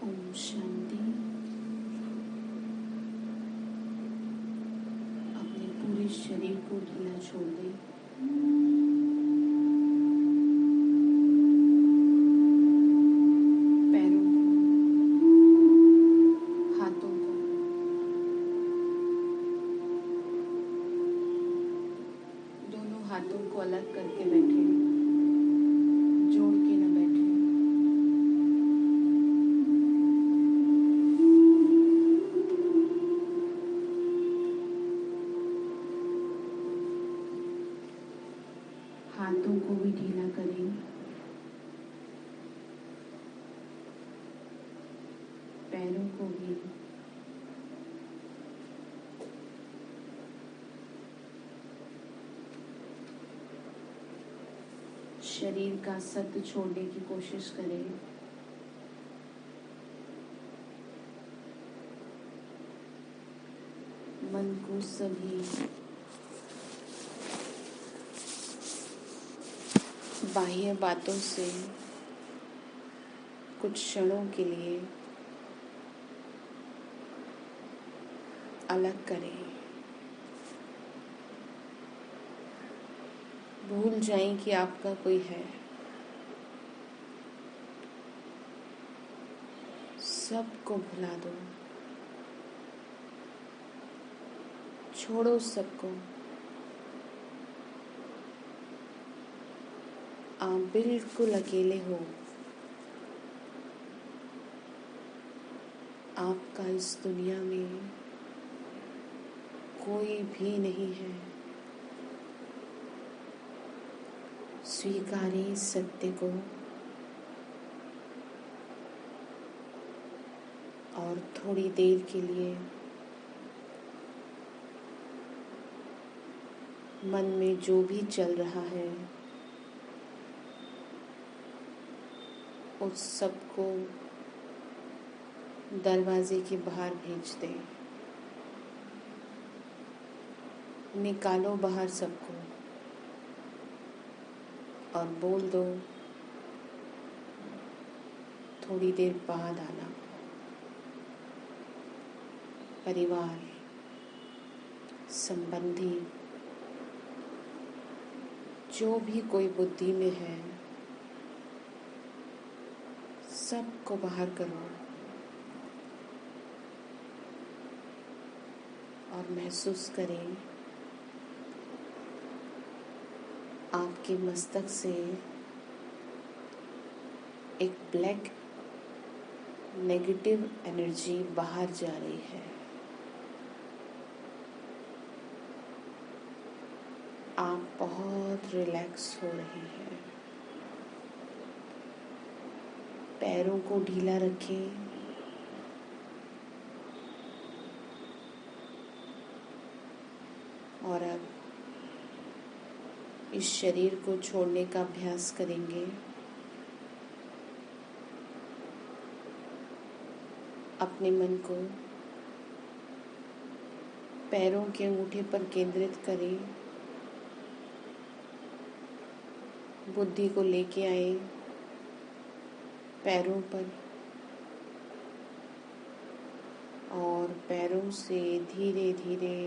ओम शांति। अपने पूरे शरीर को ढीला छोड़ दें। पैरों को, हाथों को, दोनों हाथों को अलग करके बैठे, जोड़ के न बैठे। हाथों को भी ढीला करें, पैरों को भी। शरीर का सत्व छोड़ने की कोशिश करें। मन को सभी बाह्य बातों से कुछ क्षणों के लिए अलग करें। भूल जाएं कि आपका कोई है। सबको भुला दो, छोड़ो सबको। आप बिल्कुल अकेले हो। आपका इस दुनिया में कोई भी नहीं है। स्वीकारें सत्य को और थोड़ी देर के लिए मन में जो भी चल रहा है उस सब को दरवाजे के बाहर भेज दें। निकालो बाहर सबको और बोल दो, थोड़ी देर बाद आना। परिवार, संबंधी, जो भी कोई बुद्धि में है, सबको बाहर करो और महसूस करें आपके मस्तक से एक ब्लैक नेगेटिव एनर्जी बाहर जा रही है। आप बहुत रिलैक्स हो रहे हैं। पैरों को ढीला रखें। और अब इस शरीर को छोड़ने का अभ्यास करेंगे। अपने मन को पैरों के अंगूठे पर केंद्रित करें। बुद्धि को लेके आए पैरों पर और पैरों से धीरे धीरे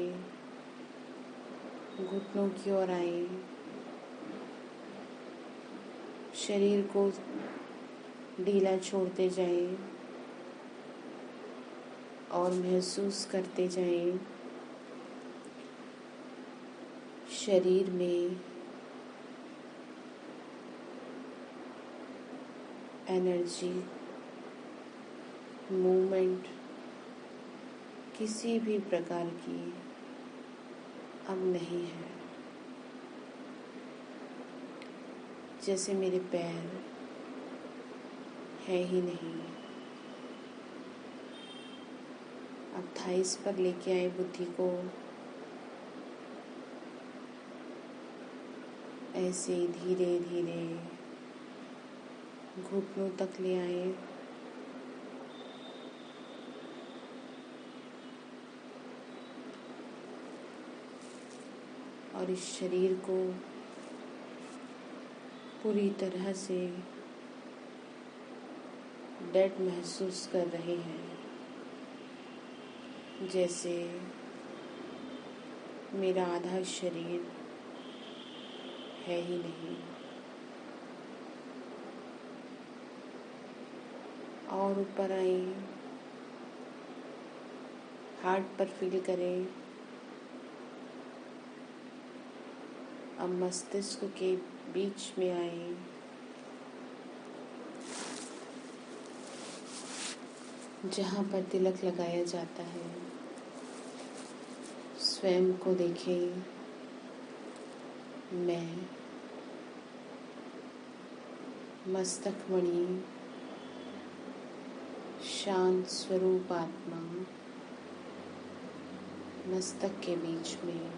घुटनों की ओर आए। शरीर को ढीला छोड़ते जाएं और महसूस करते जाएं शरीर में एनर्जी, मूवमेंट किसी भी प्रकार की अब नहीं है। जैसे मेरे पैर है ही नहीं। अब थाइस पर लेके आए बुद्धि को। ऐसे धीरे धीरे घुटनों तक ले आए। और इस शरीर को पूरी तरह से डेड महसूस कर रहे हैं, जैसे मेरा आधा शरीर है ही नहीं। और ऊपर आए, हार्ट पर फील करें। अब मस्तिष्क के बीच में आए, जहाँ पर तिलक लगाया जाता है। स्वयं को देखें, मैं मस्तक मणि, शांत स्वरूप आत्मा, मस्तक के बीच में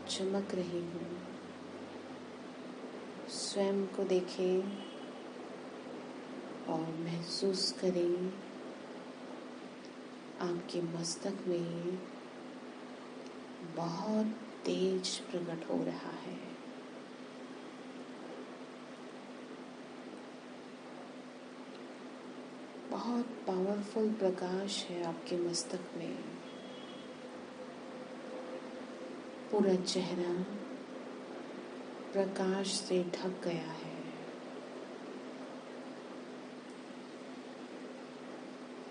चमक रही हूँ। स्वयं को देखें और महसूस करें आपके मस्तक में बहुत तेज प्रकट हो रहा है। बहुत पावरफुल प्रकाश है आपके मस्तक में। पूरा चेहरा प्रकाश से ढक गया है।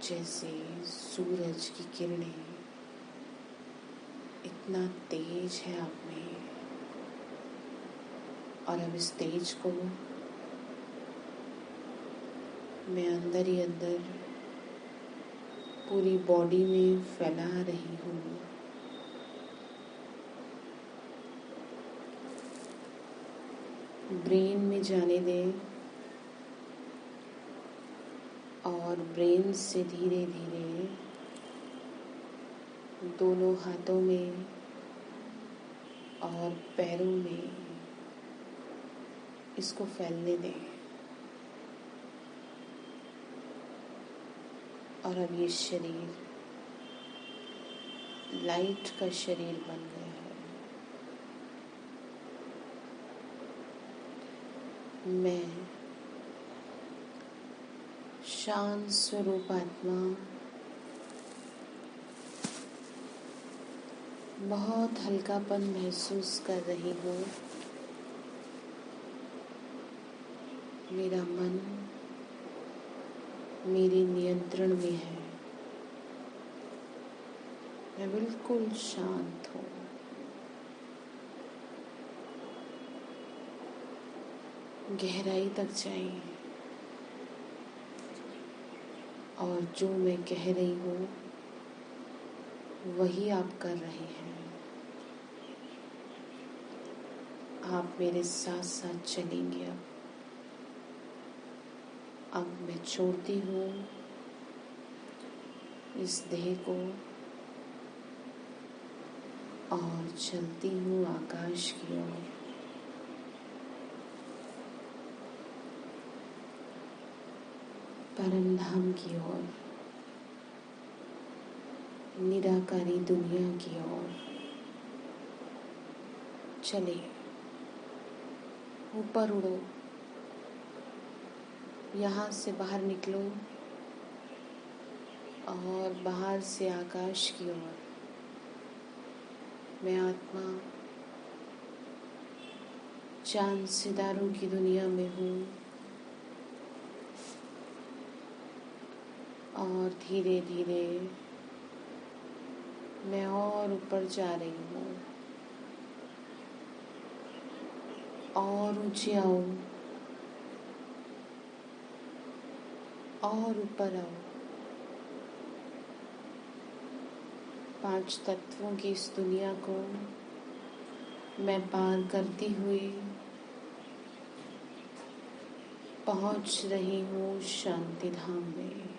जैसे सूरज की किरणें, इतना तेज है आप में। और अब इस तेज को मैं अंदर ही अंदर पूरी बॉडी में फैला रही हूँ। ब्रेन में जाने दें और ब्रेन से धीरे धीरे दोनों हाथों में और पैरों में इसको फैलने दें। और अब ये शरीर लाइट का शरीर बन गया है। मैं शांत स्वरूप आत्मा बहुत हल्कापन महसूस कर रही हूँ। मेरा मन मेरे नियंत्रण में है। मैं बिल्कुल शांत हूँ। गहराई तक जाएं और जो मैं कह रही हूँ वही आप कर रहे हैं। आप मेरे साथ साथ चलेंगे। अब मैं छोड़ती हूँ इस देह को और चलती हूँ आकाश की ओर। परम धाम की ओर, निराकारी दुनिया की ओर चले। ऊपर उड़ो, यहाँ से बाहर निकलो और बाहर से आकाश की ओर। मैं आत्मा चांद सितारों की दुनिया में हूँ और धीरे धीरे मैं और ऊपर जा रही हूँ। और ऊंचे आओ और ऊपर आओ। 5 तत्वों की इस दुनिया को मैं पार करती हुई पहुंच रही हूँ शांति धाम में।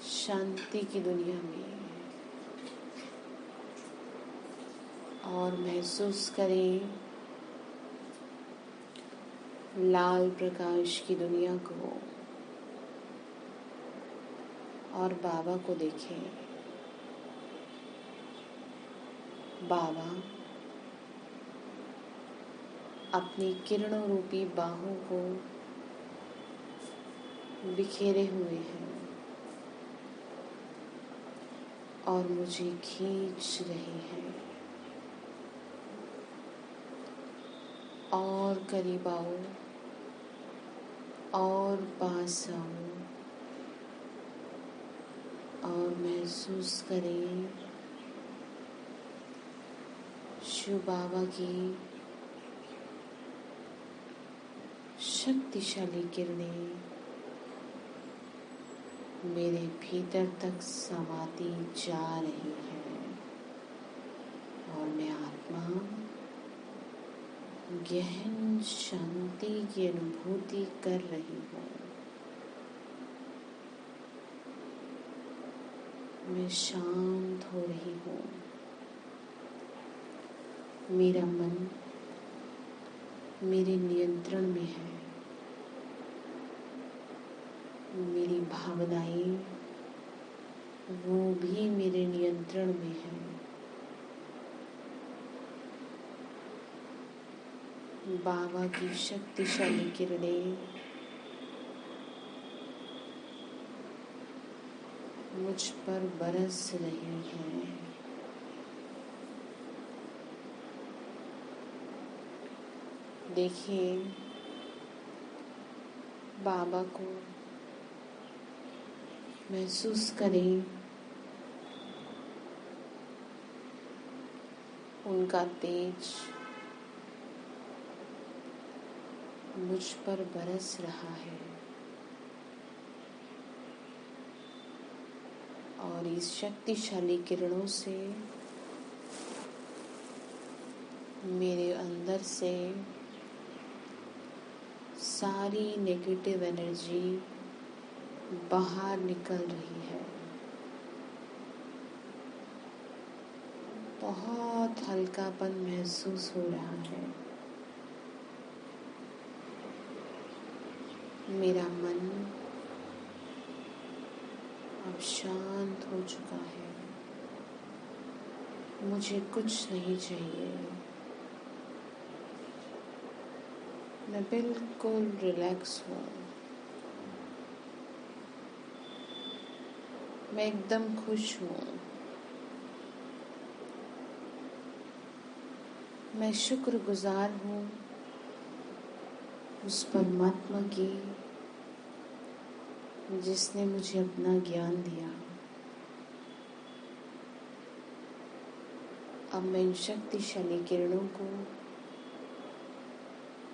शांति की दुनिया में। और महसूस करें लाल प्रकाश की दुनिया को और बाबा को देखें। बाबा अपनी किरणों रूपी बाहों को बिखेरे हुए हैं और मुझे खींच रही हैं। और करीब आओ और पास आओ और महसूस करें शिव बाबा की शक्तिशाली किरणें मेरे भीतर तक समाती जा रही है और मैं आत्मा गहन शांति की अनुभूति कर रही हूँ। मैं शांत हो रही हूँ। मेरा मन मेरे नियंत्रण में है। मेरी भावनाएं वो भी मेरे नियंत्रण में है। बाबा की शक्तिशाली किरणें मुझ पर बरस रही हैं। देखिए बाबा को, महसूस करें उनका तेज मुझ पर बरस रहा है और इस शक्तिशाली किरणों से मेरे अंदर से सारी नेगेटिव एनर्जी बाहर निकल रही है। बहुत हल्कापन महसूस हो रहा है। मेरा मन अब शांत हो चुका है। मुझे कुछ नहीं चाहिए। मैं बिल्कुल रिलैक्स हूँ। मैं एकदम खुश हूँ। मैं शुक्रगुजार हूँ उस परमात्मा की जिसने मुझे अपना ज्ञान दिया। अब मैं इन शक्तिशाली किरणों को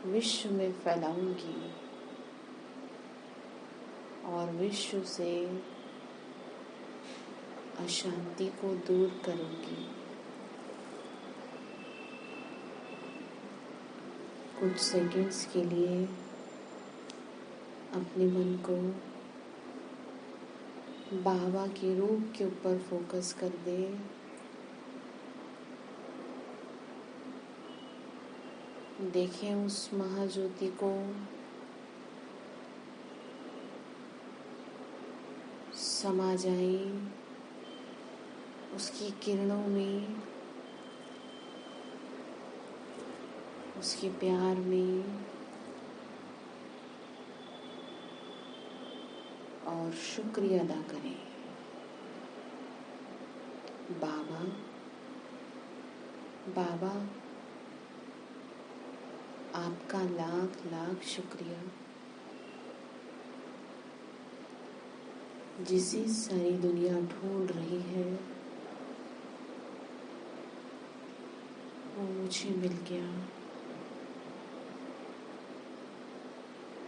विश्व में फैलाऊंगी और विश्व से अशांति को दूर करूंगी। कुछ सेकंड्स के लिए अपने मन को बाबा के रूप के ऊपर फोकस कर दे। देखें उस महाज्योति को समा जाएं उसकी किरणों में, उसके प्यार में और शुक्रिया अदा करें। बाबा बाबा आपका लाख लाख शुक्रिया, जिसे सारी दुनिया ढूंढ रही है वो मुझे मिल गया।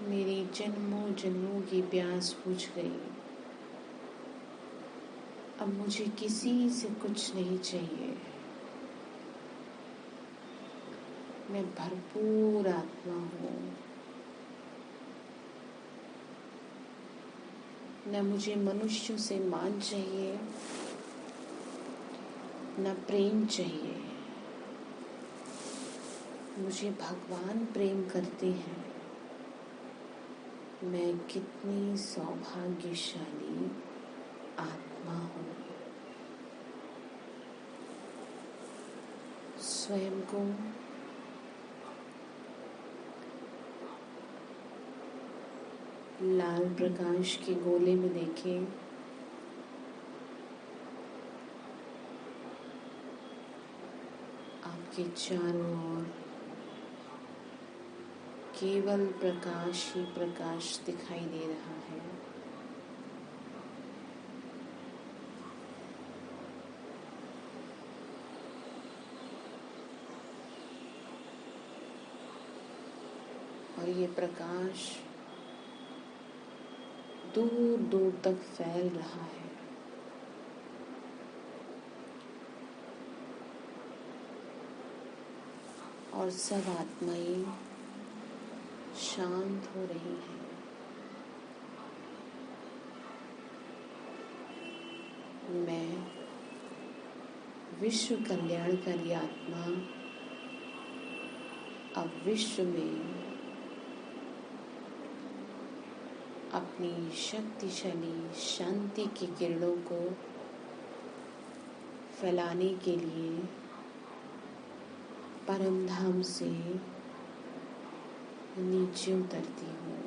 मेरी जन्मों जन्मों की प्यास बुझ गई। अब मुझे किसी से कुछ नहीं चाहिए। मैं भरपूर आत्मा हूँ। न मुझे मनुष्यों से मान चाहिए, न प्रेम चाहिए। मुझे भगवान प्रेम करते हैं। मैं कितनी सौभाग्यशाली आत्मा हूँ। स्वयं को लाल प्रकाश के गोले में देखें। आपके चारों ओर केवल प्रकाश ही प्रकाश दिखाई दे रहा है। और ये प्रकाश दूर दूर तक फैल रहा है। और सब आत्माएं शांत हो रही हैं। मैं विश्व कल्याणकारी आत्मा अब विश्व में अपनी शक्तिशाली शांति की किरणों को फैलाने के लिए परम धाम से नीचे उतरती हूँ।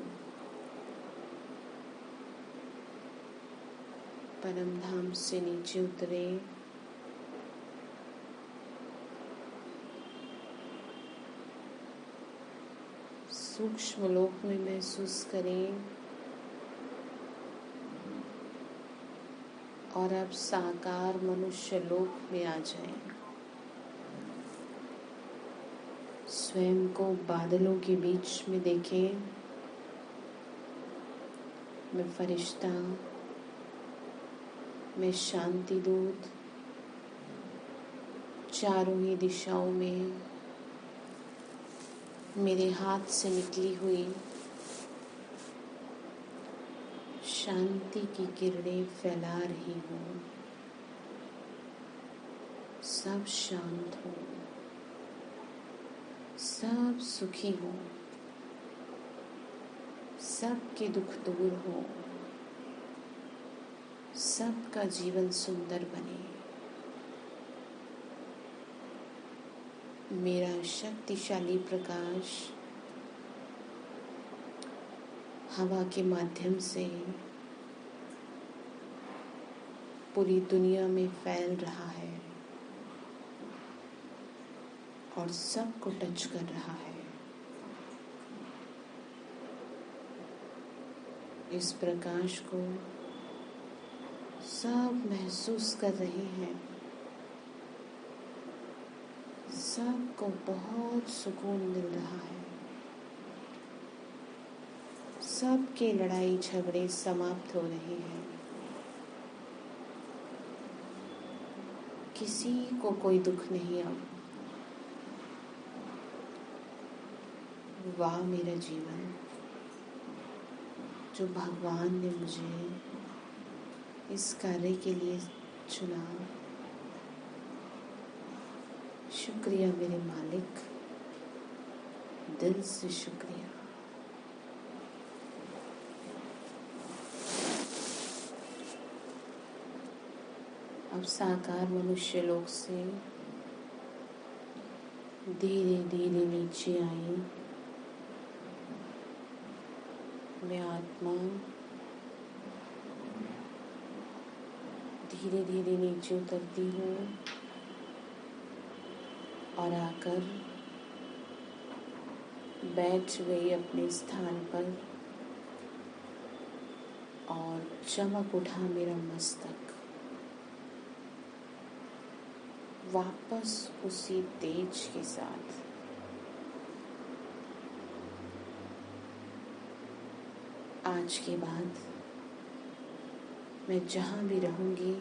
परम धाम से नीचे उतरे सूक्ष्म लोक में महसूस करें और अब साकार मनुष्य लोक में आ जाएं। स्वयं को बादलों के बीच में देखें। मैं फरिश्ता, मैं शांति दूत, चारों ही दिशाओं में मेरे हाथ से निकली हुई शांति की किरणें फैला रही हूँ। सब शांत हो, सब सुखी हो, सबके दुख दूर हो, सबका जीवन सुंदर बने। मेरा शक्तिशाली प्रकाश हवा के माध्यम से पूरी दुनिया में फैल रहा है और सबको टच कर रहा है। इस प्रकाश को सब महसूस कर रहे हैं। सबको बहुत सुकून मिल रहा है। सबके लड़ाई झगड़े समाप्त हो रहे हैं। किसी को कोई दुख नहीं अब। वाह मेरा जीवन, जो भगवान ने मुझे इस कार्य के लिए चुना। शुक्रिया मेरे मालिक, दिल से शुक्रिया। अब साकार मनुष्य लोक से धीरे धीरे नीचे आई। मैं आत्मा धीरे धीरे नीचे उतरती हूँ और आकर बैठ गई अपने स्थान पर और चमक उठा मेरा मस्तक। वापस उसी तेज के साथ आज के बाद मैं जहाँ भी रहूँगी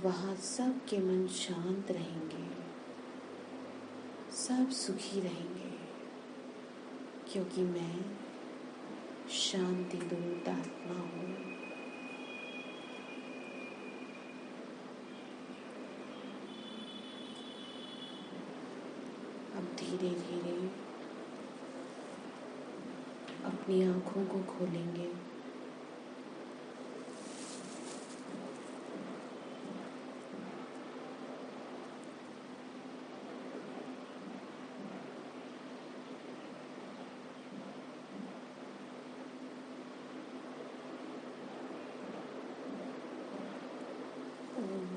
वहाँ सबके मन शांत रहेंगे, सब सुखी रहेंगे, क्योंकि मैं शांति दूत आत्मा हूँ। अब धीरे धीरे अपनी आँखों को खोलेंगे।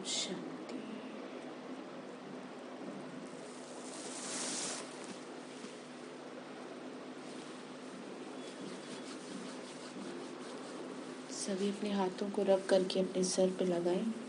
शांति। सभी अपने हाथों को रब करके अपने सर पे लगाएं।